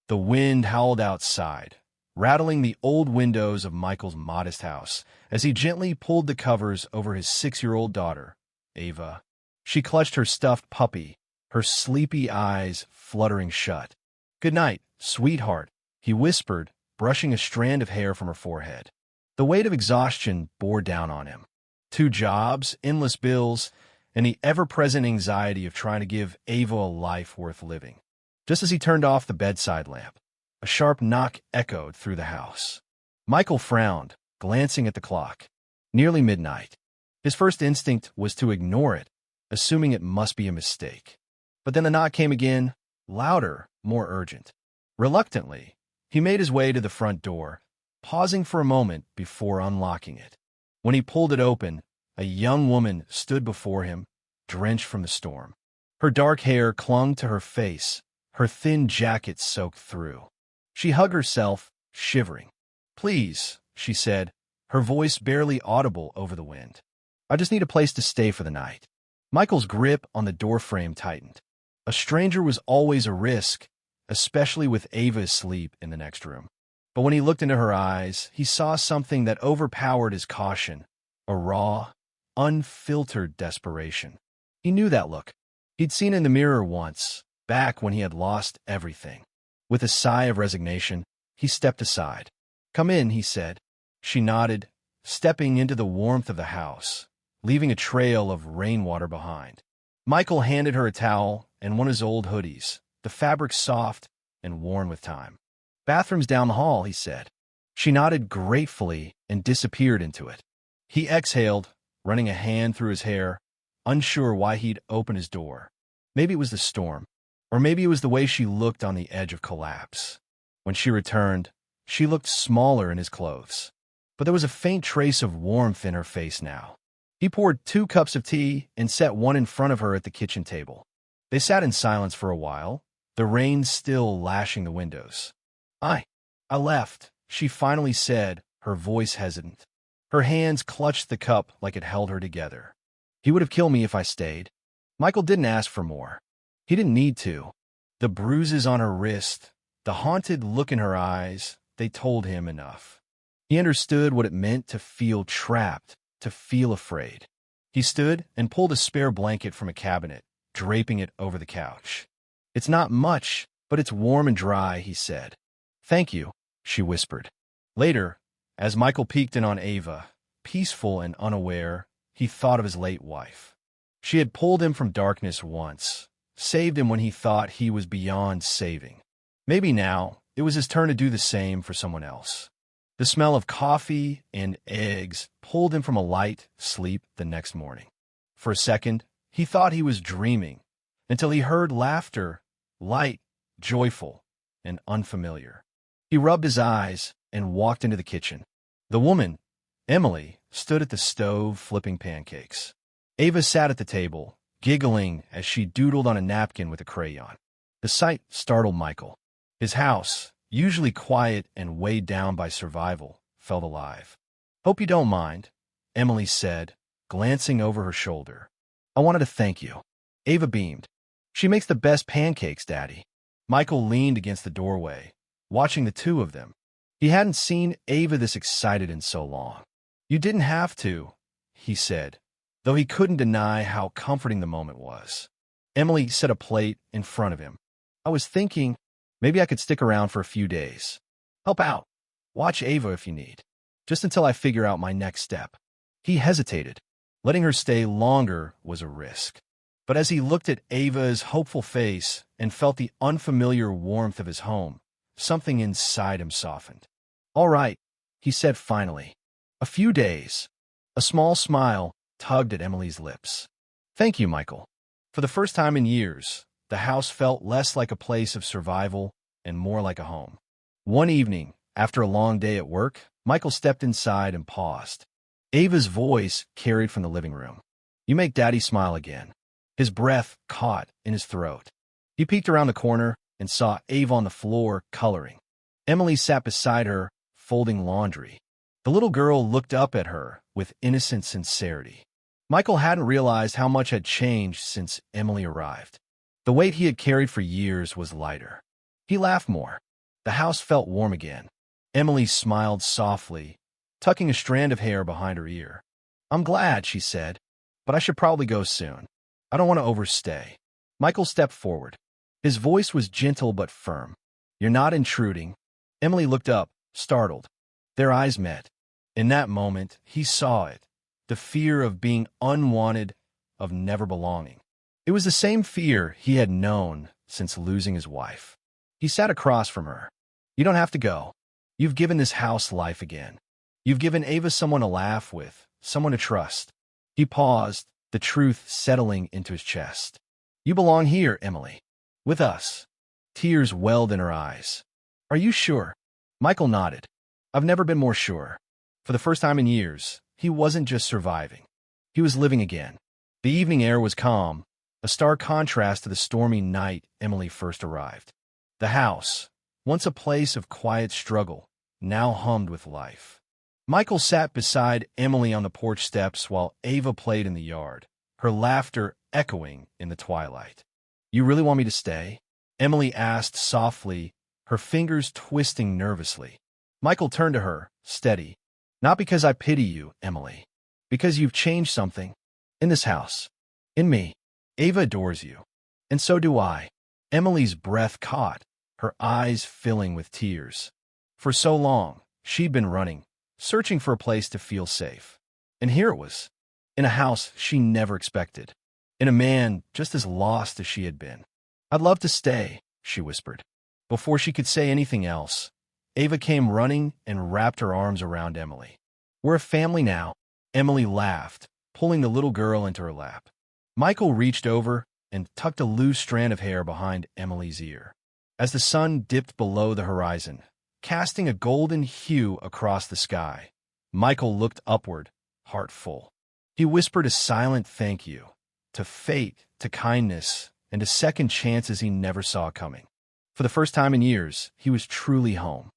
The wind howled outside, rattling the old windows of Michael's modest house as he gently pulled the covers over his 6-year-old daughter, Ava. She clutched her stuffed puppy, her sleepy eyes fluttering shut. "Good night, sweetheart," he whispered, brushing a strand of hair from her forehead. The weight of exhaustion bore down on him. 2 jobs, endless bills, and the ever-present anxiety of trying to give Ava a life worth living. Just as he turned off the bedside lamp, a sharp knock echoed through the house. Michael frowned, glancing at the clock. Nearly midnight. His first instinct was to ignore it, assuming it must be a mistake. But then the knock came again, louder, more urgent. Reluctantly, he made his way to the front door, pausing for a moment before unlocking it. When he pulled it open, a young woman stood before him, drenched from the storm. Her dark hair clung to her face, her thin jacket soaked through. She hugged herself, shivering. "Please," she said, her voice barely audible over the wind. "I just need a place to stay for the night." Michael's grip on the doorframe tightened. A stranger was always a risk, especially with Ava asleep in the next room. But when he looked into her eyes, he saw something that overpowered his caution, a raw, unfiltered desperation. He knew that look. He'd seen it in the mirror once, back when he had lost everything. With a sigh of resignation, he stepped aside. "Come in," he said. She nodded, stepping into the warmth of the house, leaving a trail of rainwater behind. Michael handed her a towel and one of his old hoodies, the fabric soft and worn with time. "Bathroom's down the hall," he said. She nodded gratefully and disappeared into it. He exhaled, running a hand through his hair, unsure why he'd open his door. Maybe it was the storm, or maybe it was the way she looked on the edge of collapse. When she returned, she looked smaller in his clothes, but there was a faint trace of warmth in her face now. He poured 2 cups of tea and set one in front of her at the kitchen table. They sat in silence for a while, the rain still lashing the windows. I left," she finally said, her voice hesitant. Her hands clutched the cup like it held her together. "He would have killed me if I stayed." Michael didn't ask for more. He didn't need to. The bruises on her wrist, the haunted look in her eyes, they told him enough. He understood what it meant to feel trapped, to feel afraid. He stood and pulled a spare blanket from a cabinet, draping it over the couch. "It's not much, but it's warm and dry," he said. "Thank you," she whispered. Later, as Michael peeked in on Ava, peaceful and unaware, he thought of his late wife. She had pulled him from darkness once, saved him when he thought he was beyond saving. Maybe now it was his turn to do the same for someone else. The smell of coffee and eggs pulled him from a light sleep the next morning. For a second, he thought he was dreaming, until he heard laughter, light, joyful, and unfamiliar. He rubbed his eyes and walked into the kitchen. The woman, Emily, stood at the stove flipping pancakes. Ava sat at the table, giggling as she doodled on a napkin with a crayon. The sight startled Michael. His house, usually quiet and weighed down by survival, felt alive. "Hope you don't mind," Emily said, glancing over her shoulder. "I wanted to thank you." Ava beamed. "She makes the best pancakes, Daddy." Michael leaned against the doorway, watching the two of them. He hadn't seen Ava this excited in so long. "You didn't have to," he said, though he couldn't deny how comforting the moment was. Emily set a plate in front of him. "I was thinking maybe I could stick around for a few days. Help out. Watch Ava if you need. Just until I figure out my next step." He hesitated. Letting her stay longer was a risk. But as he looked at Ava's hopeful face and felt the unfamiliar warmth of his home, something inside him softened. "All right," he said finally. "A few days." A small smile tugged at Emily's lips. "Thank you, Michael." For the first time in years, the house felt less like a place of survival and more like a home. One evening, after a long day at work, Michael stepped inside and paused. Ava's voice carried from the living room. "You make Daddy smile again." His breath caught in his throat. He peeked around the corner and saw Ava on the floor, coloring. Emily sat beside her, folding laundry. The little girl looked up at her with innocent sincerity. Michael hadn't realized how much had changed since Emily arrived. The weight he had carried for years was lighter. He laughed more. The house felt warm again. Emily smiled softly, tucking a strand of hair behind her ear. "I'm glad," she said, "but I should probably go soon. I don't want to overstay." Michael stepped forward. His voice was gentle but firm. "You're not intruding." Emily looked up, startled. Their eyes met. In that moment, he saw it. The fear of being unwanted, of never belonging. It was the same fear he had known since losing his wife. He sat across from her. "You don't have to go. You've given this house life again. You've given Ava someone to laugh with, someone to trust." He paused, the truth settling into his chest. "You belong here, Emily. With us." Tears welled in her eyes. "Are you sure?" Michael nodded. "I've never been more sure." For the first time in years, he wasn't just surviving. He was living again. The evening air was calm, a stark contrast to the stormy night Emily first arrived. The house, once a place of quiet struggle, now hummed with life. Michael sat beside Emily on the porch steps while Ava played in the yard, her laughter echoing in the twilight. "You really want me to stay?" Emily asked softly, her fingers twisting nervously. Michael turned to her, steady. "Not because I pity you, Emily. Because you've changed something. In this house. In me. Ava adores you. And so do I." Emily's breath caught, her eyes filling with tears. For so long, she'd been running, searching for a place to feel safe. And here it was, in a house she never expected, in a man just as lost as she had been. "I'd love to stay," she whispered. Before she could say anything else, Ava came running and wrapped her arms around Emily. "We're a family now." Emily laughed, pulling the little girl into her lap. Michael reached over and tucked a loose strand of hair behind Emily's ear. As the sun dipped below the horizon, casting a golden hue across the sky, Michael looked upward, heart full. He whispered a silent thank you, to fate, to kindness, and to second chances he never saw coming. For the first time in years, he was truly home.